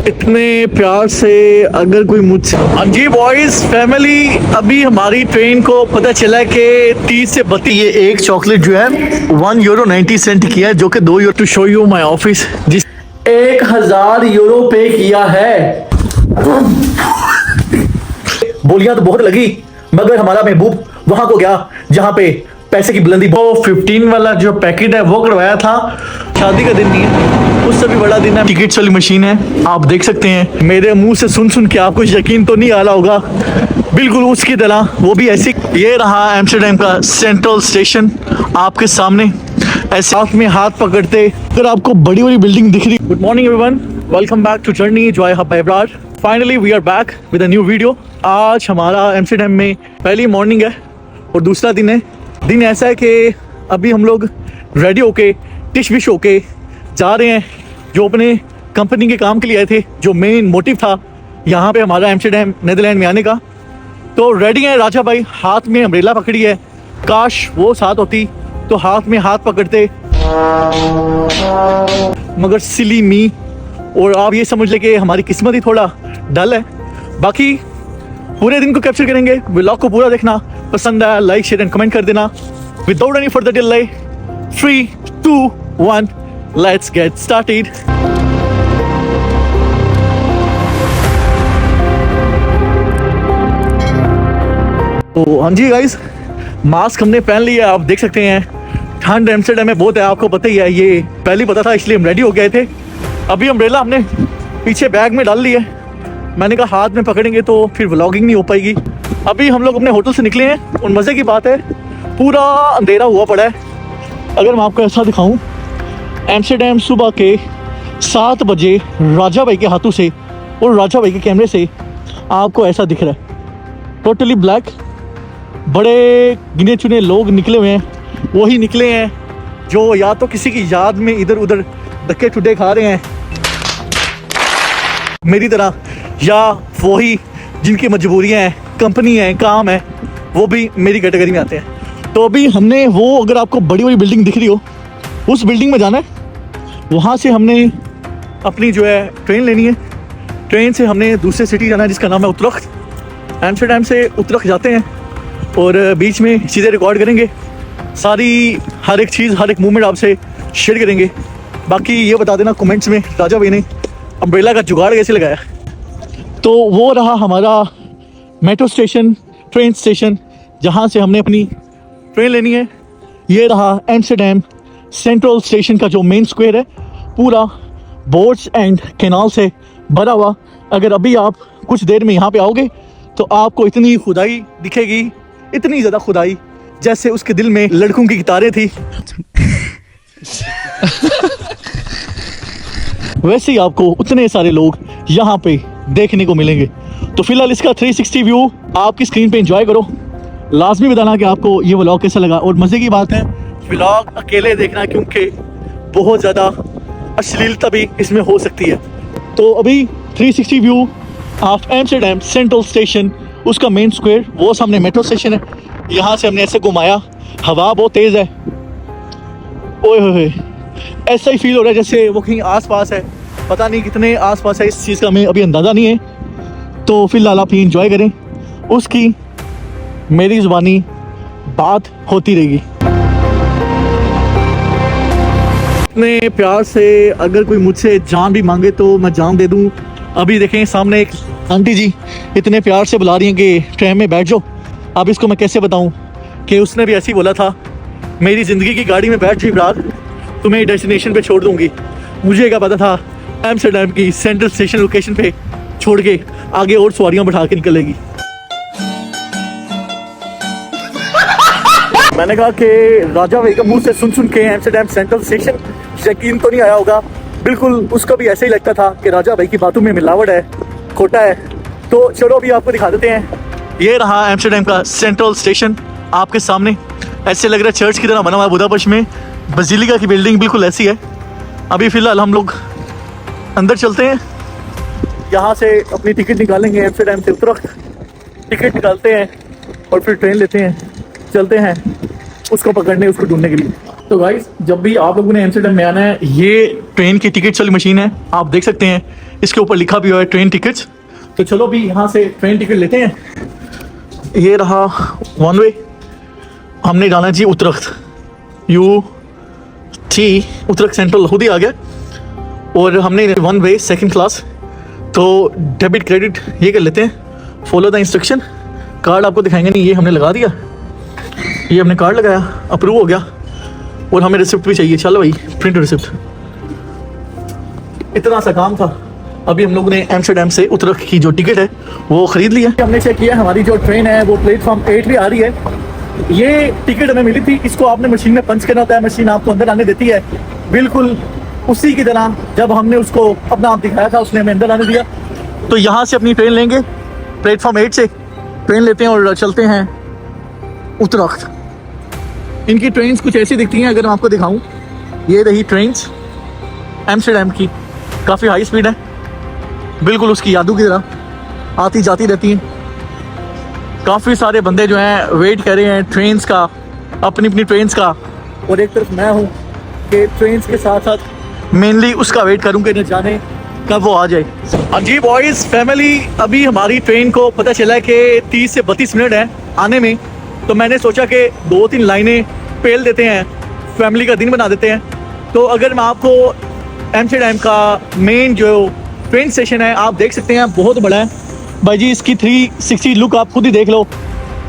इतने प्यार से अगर कोई मुझसे हाँ जी बॉयज फैमिली, अभी हमारी ट्रेन को पता चला कि 30 से 32 ये एक चॉकलेट जो है €1.90 की है, जो कि €2 to show you my office, जिस €1000 पे किया है। बोलियां तो बहुत लगी, मगर हमारा महबूब वहां को गया जहां पे पैसे की बुलंदी। वो 15 वाला जो पैकेट है वो करवाया था। शादी का दिन नहीं है, उससे भी बड़ा दिन है। टिकट्स वाली मशीन है, आप देख सकते हैं। मेरे मुंह से सुन के आपको यकीन तो नहीं आ रहा होगा, बिल्कुल उसकी तरह वो भी ऐसी। ये रहा एम्स्टर्डम का सेंट्रल स्टेशन आपके सामने, ऐसे हाथ में हाथ पकड़ते। अगर आपको बड़ी बड़ी बिल्डिंग दिख रही। Good morning everyone, welcome back to journey joy hub by Abrar. Finally we are back with a new video. आज हमारा एम्स्टर्डम में पहली मॉर्निंग है और दूसरा दिन है। दिन ऐसा है कि अभी हम लोग रेडी होके टिश विश होके जा रहे हैं, जो अपने कंपनी के काम के लिए आए थे, जो मेन मोटिव था यहाँ पे हमारा एम्स्टर्डम नीदरलैंड में आने का। तो रेडी हैं राजा भाई, हाथ में अम्ब्रेला पकड़ी है। काश वो साथ होती तो हाथ में हाथ पकड़ते, मगर सिली मी। और आप ये समझ ले कि हमारी किस्मत ही थोड़ा डल है। बाकी पूरे दिन को कैप्चर करेंगे, व्लॉग को पूरा देखना। पसंद आया लाइक शेयर एंड कमेंट कर देना। Without any further delay, 3, 2, 1, let's get started. तो हाँ जी गाइस, मास्क हमने पहन लिया है, आप देख सकते हैं। ठंड एम्स्टर्डम में बहुत है, आपको पता ही है। ये पहले पता था, इसलिए हम रेडी हो गए थे। अभी अम्ब्रेला हमने पीछे बैग में डाल ली है। मैंने कहा हाथ में पकड़ेंगे तो फिर व्लॉगिंग नहीं हो पाएगी। अभी हम लोग अपने होटल से निकले हैं और मज़े की बात है पूरा अंधेरा हुआ पड़ा है। अगर मैं आपको ऐसा दिखाऊं, एम्स्टर्डम सुबह के 7 बजे राजा भाई के हाथों से और राजा भाई के कैमरे से आपको ऐसा दिख रहा है, टोटली ब्लैक। बड़े गिने चुने लोग निकले हुए हैं, वही निकले हैं जो या तो किसी की याद में इधर उधर धक्के ठुड्डे खा रहे हैं मेरी तरह, या वही जिनकी मजबूरियां हैं, कंपनी है, काम है, वो भी मेरी कैटेगरी में आते हैं। तो अभी हमने वो, अगर आपको बड़ी बड़ी बिल्डिंग दिख रही हो, उस बिल्डिंग में जाना है। वहाँ से हमने अपनी जो है ट्रेन लेनी है। ट्रेन से हमने दूसरे सिटी जाना है जिसका नाम है उत्तरख। एम्स्टर्डम से उत्तरख जाते हैं और बीच में चीज़ें रिकॉर्ड करेंगे, सारी हर एक चीज़, हर एक मूवमेंट आपसे शेयर करेंगे। बाकी ये बता देना कमेंट्स में राजा भाई ने अम्ब्रेला का जुगाड़ कैसे लगाया। तो वो रहा हमारा मेट्रो स्टेशन, ट्रेन स्टेशन, जहाँ से हमने अपनी ट्रेन लेनी है। ये रहा एम्स्टर्डम सेंट्रल स्टेशन का जो मेन स्क्वायर है, पूरा बोट्स एंड कैनाल से भरा हुआ। अगर अभी आप कुछ देर में यहाँ पे आओगे तो आपको इतनी खुदाई दिखेगी, इतनी ज़्यादा खुदाई, जैसे उसके दिल में लड़कों की गिटारें थी। वैसे ही आपको उतने सारे लोग यहाँ पे देखने को मिलेंगे। तो फिलहाल इसका 360 व्यू आपकी स्क्रीन पे एंजॉय करो। लाजमी बताना कि आपको ये व्लॉग कैसा लगा। और मज़े की बात है, व्लॉग अकेले देखना, क्योंकि बहुत ज़्यादा अश्लीलता भी इसमें हो सकती है। तो अभी 360 view of Amsterdam central station, उसका मेन स्क्वायर, वो सामने मेट्रो स्टेशन है। यहाँ से हमने ऐसे घुमाया, हवा बहुत तेज़ है, ओए होए, ऐसा ही फील हो रहा है जैसे वो कहीं आसपास है। पता नहीं कितने आसपास है, इस चीज़ का हमें अभी अंदाज़ा नहीं है। तो फिलहाल आप ये इंजॉय करें, उसकी मेरी ज़ुबानी बात होती रहेगी। इतने प्यार से अगर कोई मुझसे जान भी मांगे तो मैं जान दे दूं। अभी देखें सामने एक आंटी जी इतने प्यार से बुला रही हैं कि ट्रेन में बैठ जाओ। अब इसको मैं कैसे बताऊं कि उसने भी ऐसे ही बोला था, मेरी ज़िंदगी की गाड़ी में बैठ जी ब्रार, तुम्हें डेस्टिनेशन पे छोड़ दूंगी। मुझे क्या पता था एम्स्टर्डम की सेंट्रल स्टेशन लोकेशन पे छोड़ के आगे और सवारियां बैठा के निकलेगी। मैंने कहा कि राजा भाई का मुंह से सुन के एम्स्टर्डम सेंट्रल स्टेशन, यकीन तो नहीं आया होगा। बिल्कुल उसका भी ऐसे ही लगता था कि राजा भाई की बातों में मिलावट है, खोटा है। तो चलो अभी आपको दिखा देते हैं। ये रहा एम्स्टर्डम का सेंट्रल स्टेशन आपके सामने। ऐसे लग रहा है चर्च की तरह बना हुआ है बुदापेस्ट में। बसिलिका की बिल्डिंग बिल्कुल ऐसी है। अभी फ़िलहाल हम लोग अंदर चलते हैं, यहाँ से अपनी टिकट निकालेंगे। एम्स्टर्डम से उत्तरख टिकट निकालते हैं और फिर ट्रेन लेते हैं, चलते हैं उसको पकड़ने, उसको ढूंढने के लिए। तो गाइस, जब भी आप लोगों ने एम्स्टर्डम में आना है, ये ट्रेन की टिकट वाली मशीन है, आप देख सकते हैं। इसके ऊपर लिखा भी हुआ है ट्रेन टिकट्स। तो चलो भी यहाँ से ट्रेन टिकट लेते हैं। ये रहा वन वे, हमने जाना जी उत्तराखंड उत्तराखंड सेंट्रल खुद ही आ गया। और हमने वन वे सेकंड क्लास, तो डेबिट क्रेडिट ये कर लेते हैं। Follow the instruction. कार्ड आपको दिखाएंगे नहीं, ये हमने लगा दिया, ये हमने कार्ड लगाया, अप्रूव हो गया। और हमें रिसिप्ट भी चाहिए। चलो भाई प्रिंट रिसिप्ट। इतना सा काम था। अभी हम लोगों ने एम्स्टर्डम से उत्तराखंड की जो टिकट है वो खरीद ली है। हमने चेक किया, हमारी जो ट्रेन है वो प्लेटफॉर्म 8 पे आ रही है। ये टिकट हमें मिली थी, इसको आपने मशीन में पंच करना होता है, मशीन आपको अंदर आने देती है। बिल्कुल उसी की तरह जब हमने उसको अपना आप दिखाया था, उसने हमें अंदर आने दिया। तो यहाँ से अपनी ट्रेन लेंगे, प्लेटफॉर्म 8 से ट्रेन लेते हैं और चलते हैं उत्तराखंड। इनकी ट्रेन्स कुछ ऐसी दिखती हैं, अगर मैं आपको दिखाऊं, ये रही ट्रेन्स एम्स्टर्डम की, काफ़ी हाई स्पीड है, बिल्कुल उसकी यादों की तरह आती जाती रहती हैं। काफ़ी सारे बंदे जो हैं वेट कर रहे हैं ट्रेन्स का, अपनी अपनी ट्रेन्स का। और एक तरफ मैं हूँ कि ट्रेन्स के साथ साथ मेनली उसका वेट करूँ कि न जाने कब वो आ जाए। अजी बॉयज़ फैमिली, अभी हमारी ट्रेन को पता चला है कि 30 से 32 मिनट है आने में। तो मैंने सोचा कि 2-3 लाइनें पेल देते हैं, फैमिली का दिन बना देते हैं। तो अगर मैं आपको एम्स्टर्डम का मेन जो ट्रेन स्टेशन है आप देख सकते हैं, बहुत बड़ा है भाई जी। इसकी 360 लुक आप खुद ही देख लो।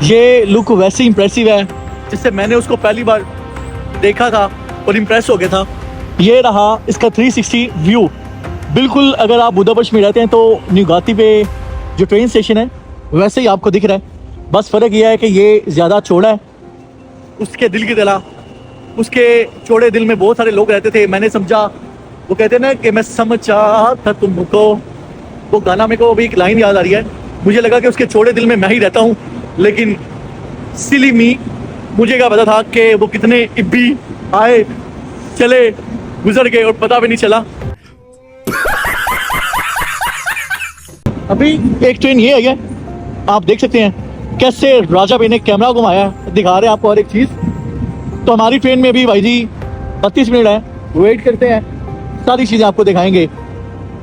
ये लुक वैसे ही इंप्रेसिव है जिससे मैंने उसको पहली बार देखा था और इम्प्रेस हो गया था। ये रहा इसका 360 व्यू। बिल्कुल अगर आप बुदापेस्ट में रहते हैं तो न्यूगाती पे जो ट्रेन स्टेशन है वैसे ही आपको दिख रहा है। बस फ़र्क यह है कि ये ज़्यादा चौड़ा है उसके दिल की तरह। उसके चौड़े दिल में बहुत सारे लोग रहते थे। मैंने समझा, वो कहते हैं ना कि मैं समझा था तुमको, वो गाना मेरे को अभी एक लाइन याद आ रही है। मुझे लगा कि उसके चौड़े दिल में मैं ही रहता हूँ, लेकिन सिली मी, मुझे क्या पता था कि वो कितने इब्बी आए चले गुजर गए और पता भी नहीं चला। अभी एक ट्रेन ये है, आप देख सकते हैं कैसे राजा भाई ने कैमरा घुमाया, दिखा रहे हैं आपको हर एक चीज़। तो हमारी ट्रेन में भी भाई जी 32 मिनट है, वेट करते हैं, सारी चीज़ें आपको दिखाएंगे।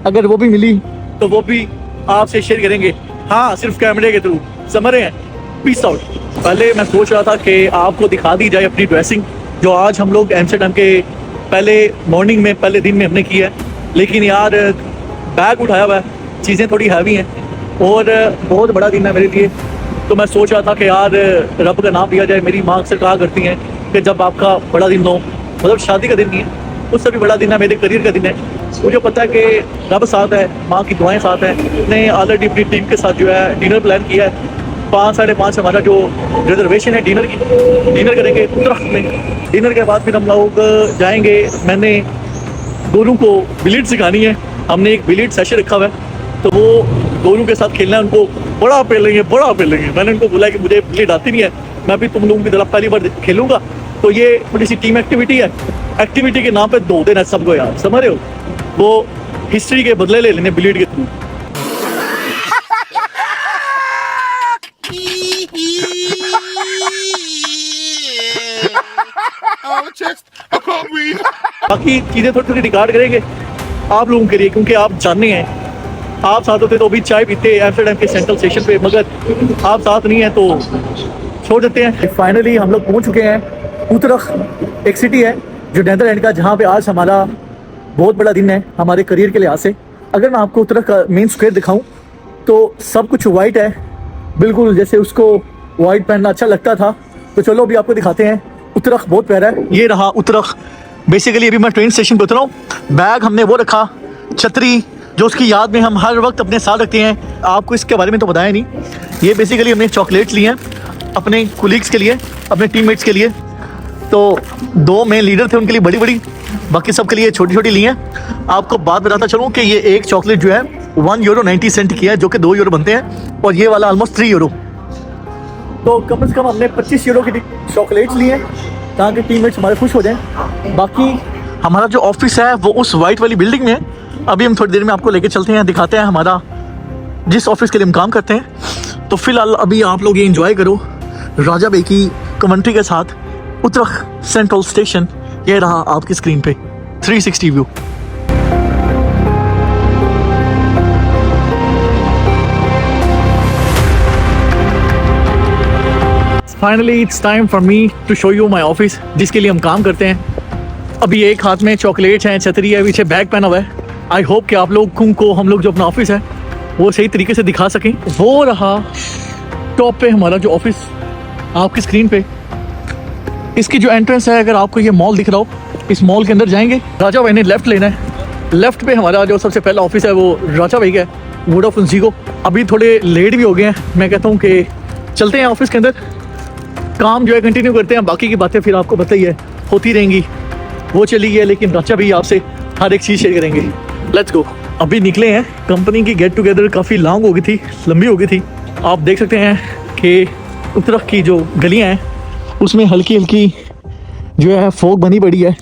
अगर वो भी मिली तो वो भी आपसे शेयर करेंगे। हाँ, सिर्फ कैमरे के थ्रू, समझ रहे हैं। Peace out. पहले मैं सोच रहा था कि आपको दिखा दी जाए अपनी ड्रेसिंग, जो आज हम लोग एम्स्टर्डम के पहले मॉर्निंग में पहले दिन में हमने की है। लेकिन यार बैग उठाया हुआ है, चीज़ें थोड़ी हैवी हैं और बहुत बड़ा दिन है मेरे लिए। तो मैं सोच रहा था कि यार रब का नाम लिया जाए। मेरी माँ अक्सर कहा करती हैं कि जब आपका बड़ा दिन हो, मतलब शादी का दिन नहीं है, उससे भी बड़ा दिन है, मेरे करियर का दिन है। मुझे पता है कि रब साथ है, माँ की दुआएं साथ हैं। मैंने ऑलरेडी अपनी टीम के साथ जो है डिनर प्लान किया है। 5 साढ़े 5 हमारा जो रिजर्वेशन है डिनर की, डिनर करेंगे उत्तराखंड में। डिनर के बाद फिर हम लोग जाएंगे। मैंने दोनों को बिलियर्ड सिखानी है, हमने एक बिलियर्ड सेशन रखा हुआ है, तो वो दोनों के साथ खेलना है। उनको बड़ा पेलेंगे, बड़ा पेलेंगे। मैंने उनको बोला कि मुझे बिलियर्ड आती नहीं है, मैं भी तुम लोगों की तरह पहली बार खेलूंगा। तो ये थोड़ी सी टीम एक्टिविटी है। एक्टिविटी के नाम पे 2 दिन है सबको, यार समझ रहे हो। वो हिस्ट्री के बदले ले लेने बिलियर्ड के थ्रू। बाकी चीज़ें थोड़ी थोड़ी रिकॉर्ड करेंगे आप लोगों के लिए, क्योंकि आप जानने हैं, आप साथ होते तो अभी चाय पीते एम्स्टर्डम के सेंट्रल स्टेशन पे, मगर आप साथ नहीं है तो छोड़ देते हैं। फाइनली हम लोग पहुंच चुके हैं उत्तराखंड। एक सिटी है जो नीदरलैंड का, जहाँ पे आज हमारा बहुत बड़ा दिन है हमारे करियर के लिहाज से। अगर मैं आपको उत्तराखंड का मेन स्क्वायर दिखाऊं तो सब कुछ वाइट है, बिल्कुल जैसे उसको वाइट पहनना अच्छा लगता था। तो चलो अभी आपको दिखाते हैं। उत्तराखंड बहुत प्यारा है। ये रहा उत्तराखंड। बेसिकली अभी मैं ट्रेन स्टेशन पर उतरा हूँ। बैग हमने वो रखा, छतरी, जो उसकी याद में हम हर वक्त अपने साथ रखते हैं। आपको इसके बारे में तो बताया नहीं। ये बेसिकली हमने चॉकलेट्स लिए हैं अपने कोलीग्स के लिए, अपने टीममेट्स के लिए। तो 2 मेन लीडर थे, उनके लिए बड़ी बड़ी, बाकी सब के लिए छोटी छोटी ली हैं। आपको बात बताता चलूँ कि ये एक चॉकलेट जो है €1.90 की है, जो कि €2 बनते हैं, और ये वाला ऑलमोस्ट €3। तो कम से कम हमने €25 की चॉकलेट्स लिए हैं ताकि टीममेट्स हमारे खुश हो जाएं। बाकी हमारा जो ऑफिस है वो उस वाइट वाली बिल्डिंग में है। अभी हम थोड़ी देर में आपको लेके चलते हैं, दिखाते हैं हमारा जिस ऑफिस के लिए हम काम करते हैं। तो फिलहाल अभी आप लोग ये एंजॉय करो राजा भाई की कमेंट्री के साथ। उत्तराखंड सेंट्रल स्टेशन ये रहा आपकी स्क्रीन पे 360 view. Finally it's time for me to show you my office, जिसके लिए हम काम करते हैं। अभी एक हाथ में चॉकलेट्स हैं, छतरी है, पीछे बैग पहना हुआ है। आई होप कि आप लोगों को हम लोग जो अपना ऑफिस है वो सही तरीके से दिखा सकें। वो रहा टॉप पे हमारा जो ऑफिस आपकी स्क्रीन पे। इसकी जो एंट्रेंस है, अगर आपको ये मॉल दिख रहा हो, इस मॉल के अंदर जाएंगे, राजा भाई ने लेफ्ट लेना है। लेफ्ट पे हमारा जो सबसे पहला ऑफिस है वो राजा भाई का है, वोडाफोन ज़ीरो। अभी थोड़े लेट भी हो गए हैं, मैं कहता हूँ कि चलते हैं ऑफिस के अंदर, काम जो है कंटिन्यू करते हैं। बाकी की बातें फिर आपको पता ही है होती रहेंगी। वो चली गई है, लेकिन राजा भाई आपसे हर एक चीज़ शेयर करेंगे। Let's go. अभी निकले हैं, कंपनी की गेट टुगेदर काफ़ी लॉन्ग हो गई थी, लंबी हो गई थी। आप देख सकते हैं कि उत्तराखंड की जो गलियां हैं उसमें हल्की हल्की जो है फोग बनी पड़ी है।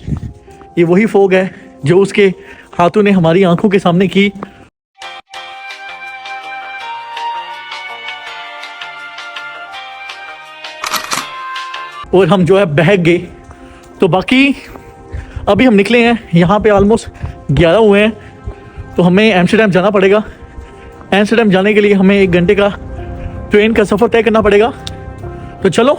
ये वही फोग है जो उसके हाथों ने हमारी आंखों के सामने की। और हम जो है बहक गए। तो बाकी अभी हम निकले हैं, यहाँ पे ऑलमोस्ट 11 हुए हैं, तो हमें एम्स्टर्डम जाना पड़ेगा। एम्स्टर्डम जाने के लिए हमें 1 घंटे का ट्रेन का सफ़र तय करना पड़ेगा। तो चलो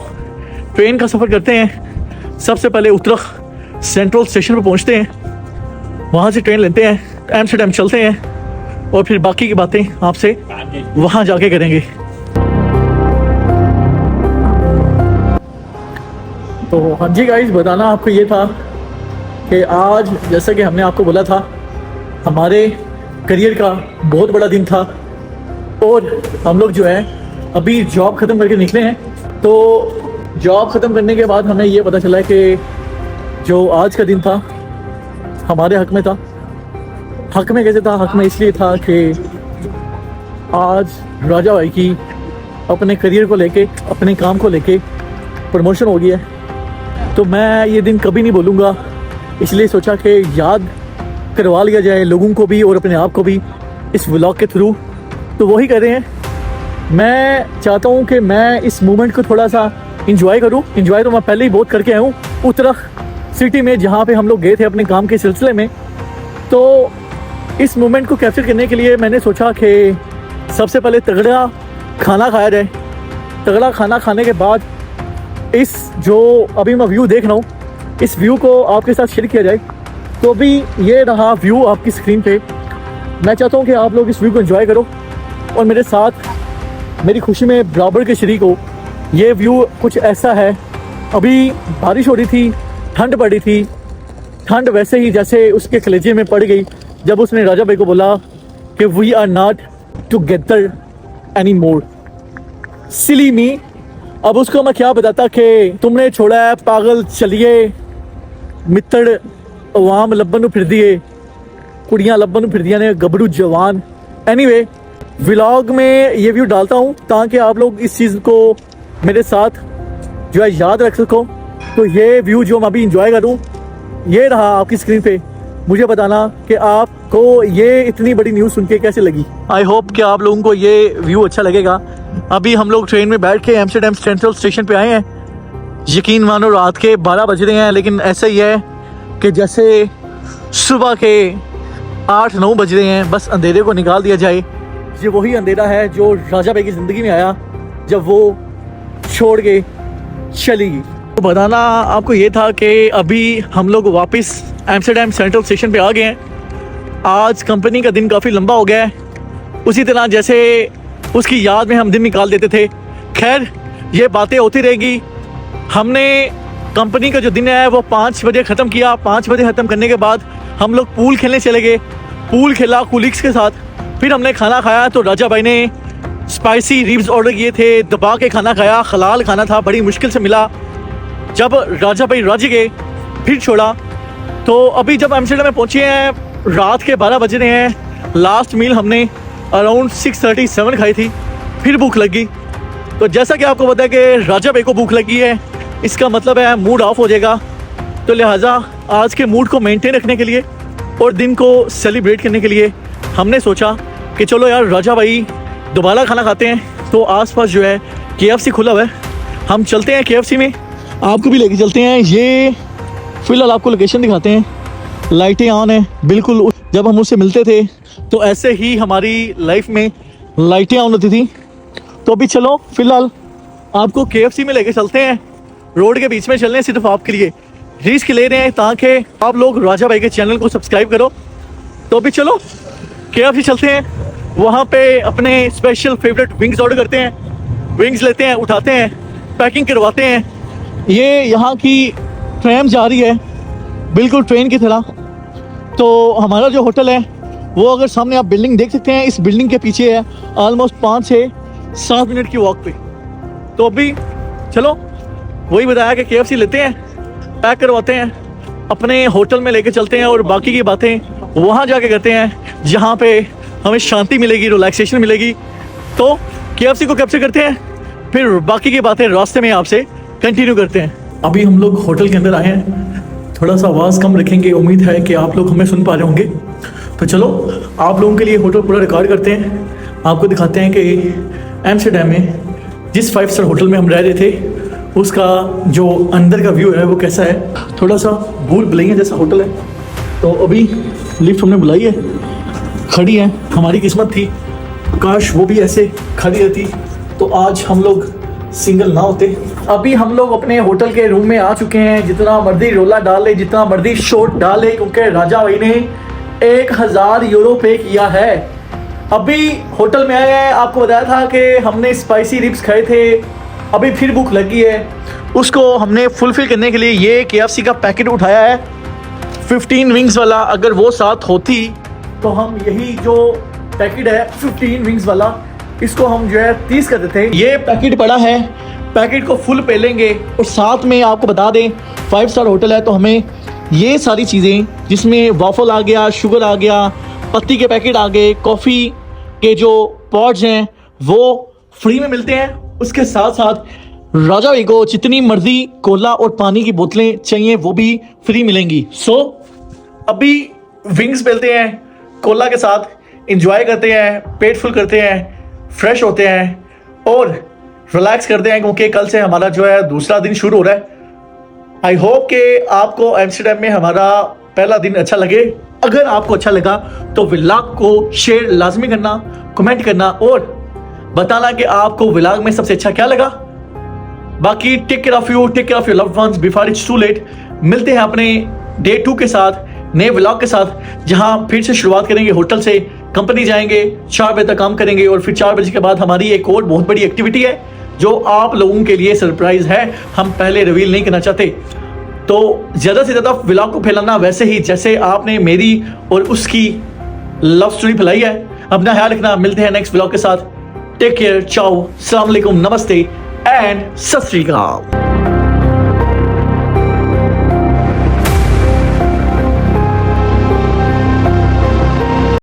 ट्रेन का सफ़र करते हैं। सबसे पहले उत्तराखंड सेंट्रल स्टेशन पर पहुंचते हैं, वहाँ से ट्रेन लेते हैं, एम्स्टर्डम चलते हैं और फिर बाकी की बातें आपसे वहाँ जाके करेंगे। तो हाँ जी गाइस, बताना आपको ये था कि आज जैसा कि हमने आपको बोला था, हमारे करियर का बहुत बड़ा दिन था और हम लोग जो है अभी जॉब ख़त्म करके निकले हैं। तो जॉब ख़त्म करने के बाद हमें ये पता चला कि जो आज का दिन था हमारे हक में था। हक में कैसे था? हक में इसलिए था कि आज राजा भाई की अपने करियर को लेके, अपने काम को लेके प्रमोशन हो गई है। तो मैं ये दिन कभी नहीं भूलूँगा, इसलिए सोचा कि याद करवा लिया जाए लोगों को भी और अपने आप को भी इस व्लॉग के थ्रू। तो वही कर रहे हैं। मैं चाहता हूँ कि मैं इस मोमेंट को थोड़ा सा इंजॉय करूँ। इंजॉय तो मैं पहले ही बहुत करके आया हूँ उत्तराखंड सिटी में, जहाँ पे हम लोग गए थे अपने काम के सिलसिले में। तो इस मोमेंट को कैप्चर करने के लिए मैंने सोचा कि सबसे पहले तगड़ा खाना खाया जाए। तगड़ा खाना खाने के बाद इस जो अभी मैं व्यू देख रहा हूँ, इस व्यू को आपके साथ शेयर किया जाए। तो अभी ये रहा व्यू आपकी स्क्रीन पे। मैं चाहता हूँ कि आप लोग इस व्यू को एंजॉय करो और मेरे साथ मेरी खुशी में बराबर के शरीक हो। ये व्यू कुछ ऐसा है, अभी बारिश हो रही थी, ठंड पड़ी थी। ठंड वैसे ही जैसे उसके कलेजे में पड़ गई जब उसने राजा भाई को बोला कि we are not together any more, silly me. अब उसको मैं क्या बताता कि तुमने छोड़ा है पागल, चलिए मित्तड़ अवाम लब्बन नूं फिर दिए, कुड़ियाँ लब्बन नूं फिर दियां ने, गबरू जवान। एनीवे, व्लॉग में ये व्यू डालता हूँ ताकि आप लोग इस चीज़ को मेरे साथ जो है याद रख सको। तो ये व्यू जो मैं अभी इंजॉय करूँ, ये रहा आपकी स्क्रीन पे। मुझे बताना कि आपको ये इतनी बड़ी न्यूज़ सुन के कैसे लगी। आई होप कि आप लोगों को ये व्यू अच्छा लगेगा। अभी हम लोग ट्रेन में बैठ के एम्स्टर्डम सेंट्रल स्टेशन पे आए हैं। यकीन मानो रात के 12 बज रहे हैं, लेकिन ऐसा ही है कि जैसे सुबह के 8-9 बज रहे हैं। बस अंधेरे को निकाल दिया जाए। ये वही अंधेरा है जो राजा भाई की ज़िंदगी में आया जब वो छोड़ के चली गई। तो बताना आपको ये था कि अभी हम लोग वापस एम्स्टर्डम सेंट्रल स्टेशन पे आ गए हैं। आज कंपनी का दिन काफ़ी लंबा हो गया है, उसी तरह जैसे उसकी याद में हम दिन निकाल देते थे। खैर, ये बातें होती रहेगी। हमने कंपनी का जो दिन है वो 5 बजे ख़त्म किया। 5 बजे ख़त्म करने के बाद हम लोग पूल खेलने चले गए। पूल खेला कुलीग्स के साथ, फिर हमने खाना खाया। तो राजा भाई ने स्पाइसी रिब्स ऑर्डर किए थे, दबा के खाना खाया। हलाल खाना था, बड़ी मुश्किल से मिला। जब राजा भाई राजी गए फिर छोड़ा। तो अभी जब एम्स्टर्डम में पहुँचे हैं, रात के 12 बज रहे हैं। लास्ट मील हमने अराउंड 6:37 खाई थी, फिर भूख लगी। तो जैसा कि आपको पता है कि राजा भाई को भूख लगी है, इसका मतलब है मूड ऑफ हो जाएगा। तो लिहाजा आज के मूड को मेंटेन रखने के लिए और दिन को सेलिब्रेट करने के लिए हमने सोचा कि चलो यार राजा भाई दोबारा खाना खाते हैं। तो आसपास जो है KFC खुला हुआ है, हम चलते हैं KFC में, आपको भी लेके चलते हैं। ये फ़िलहाल आपको लोकेशन दिखाते हैं। लाइटें ऑन है बिल्कुल। जब हम उससे मिलते थे तो ऐसे ही हमारी लाइफ में लाइटें ऑन होती थी। तो अभी चलो फ़िलहाल आपको KFC में लेके चलते हैं, रोड के बीच में चल रहे हैं सिर्फ आपके लिए, रिस्क ले रहे हैं ताकि आप लोग राजा भाई के चैनल को सब्सक्राइब करो। तो अभी चलो KFC चलते हैं, वहाँ पे अपने स्पेशल फेवरेट विंग्स ऑर्डर करते हैं, विंग्स लेते हैं, उठाते हैं, पैकिंग करवाते हैं। ये यहाँ की ट्रेन जा रही है बिल्कुल ट्रेन की तरह। तो हमारा जो होटल है वो अगर सामने आप बिल्डिंग देख सकते हैं, इस बिल्डिंग के पीछे है, ऑलमोस्ट 5 से 7 मिनट की वॉक पे। तो अभी चलो वही बताया कि KFC लेते हैं, पैक करवाते हैं, अपने होटल में लेके चलते हैं और बाकी की बातें वहाँ जाके करते हैं जहाँ पे हमें शांति मिलेगी, रिलैक्सेशन मिलेगी। तो KFC को कैप्चर करते हैं, फिर बाकी की बातें रास्ते में आपसे कंटिन्यू करते हैं। अभी हम लोग होटल के अंदर आए हैं, थोड़ा सा आवाज़ कम रखेंगे, उम्मीद है कि आप लोग हमें सुन पा रहे होंगे। तो चलो आप लोगों के लिए होटल पूरा रिकॉर्ड करते हैं, आपको दिखाते हैं कि एम्स्टर्डम में जिस 5 स्टार होटल में हम रह रहे थे उसका जो अंदर का व्यू है वो कैसा है। थोड़ा सा भूल भुलैया जैसा होटल है। तो अभी लिफ्ट हमने बुलाई है, खड़ी है, हमारी किस्मत थी, काश वो भी ऐसे खड़ी रहती तो आज हम लोग सिंगल ना होते। अभी हम लोग अपने होटल के रूम में आ चुके हैं। जितना मर्जी रोला डाले, जितना मर्जी शॉट डाले, क्योंकि राजा भाई ने 1000 यूरो पे किया है। अभी होटल में आए हैं, आपको बताया था कि हमने स्पाइसी रिब्स खाए थे, अभी फिर भूख लगी है, उसको हमने फुलफिल करने के लिए ये KFC का पैकेट उठाया है 15 विंग्स वाला। अगर वो साथ होती तो हम यही जो पैकेट है 15 विंग्स वाला, इसको हम जो है 30 कर देते हैं। ये पैकेट पड़ा है, पैकेट को फुल पे लेंगे। और साथ में आपको बता दें 5 स्टार होटल है तो हमें ये सारी चीज़ें जिसमें वाफल आ गया, शुगर आ गया, पत्ती के पैकेट आ गए, कॉफ़ी के जो पॉट्स हैं वो फ्री में मिलते हैं। उसके साथ साथ राजा भाई को जितनी मर्जी कोला और पानी की बोतलें चाहिए वो भी फ्री मिलेंगी। सो अभी विंग्स मिलते हैं, कोला के साथ इंजॉय करते हैं, पेट फुल करते हैं, फ्रेश होते हैं और रिलैक्स करते हैं, क्योंकि कल से हमारा जो है दूसरा दिन शुरू हो रहा है। आई होप कि आपको एम्स्टर्डम में हमारा पहला दिन अच्छा लगे। अगर आपको अच्छा लगा तो व्लॉग को शेयर लाजमी करना, कमेंट करना और बताना कि आपको व्लॉग में सबसे अच्छा क्या लगा। बाकी take care of you, take care of your loved ones before it's too late. मिलते हैं अपने डे 2 के साथ, नए व्लॉग के साथ, जहां फिर से शुरुआत करेंगे होटल से, कंपनी जाएंगे, 4 बजे तक काम करेंगे और फिर 4 बजे के बाद हमारी एक और बहुत बड़ी एक्टिविटी है जो आप लोगों के लिए सरप्राइज है, हम पहले रिवील नहीं करना चाहते। तो ज़्यादा से ज़्यादा व्लॉग को फैलाना, वैसे ही जैसे आपने मेरी और उसकी लव स्टोरी फैलाई है। अपना ख्याल रखना, मिलते हैं नेक्स्ट व्लॉग के साथ। टेक केयर, चाओ, अस्सलाम वालेकुम, नमस्ते एंड सत श्री अकाल।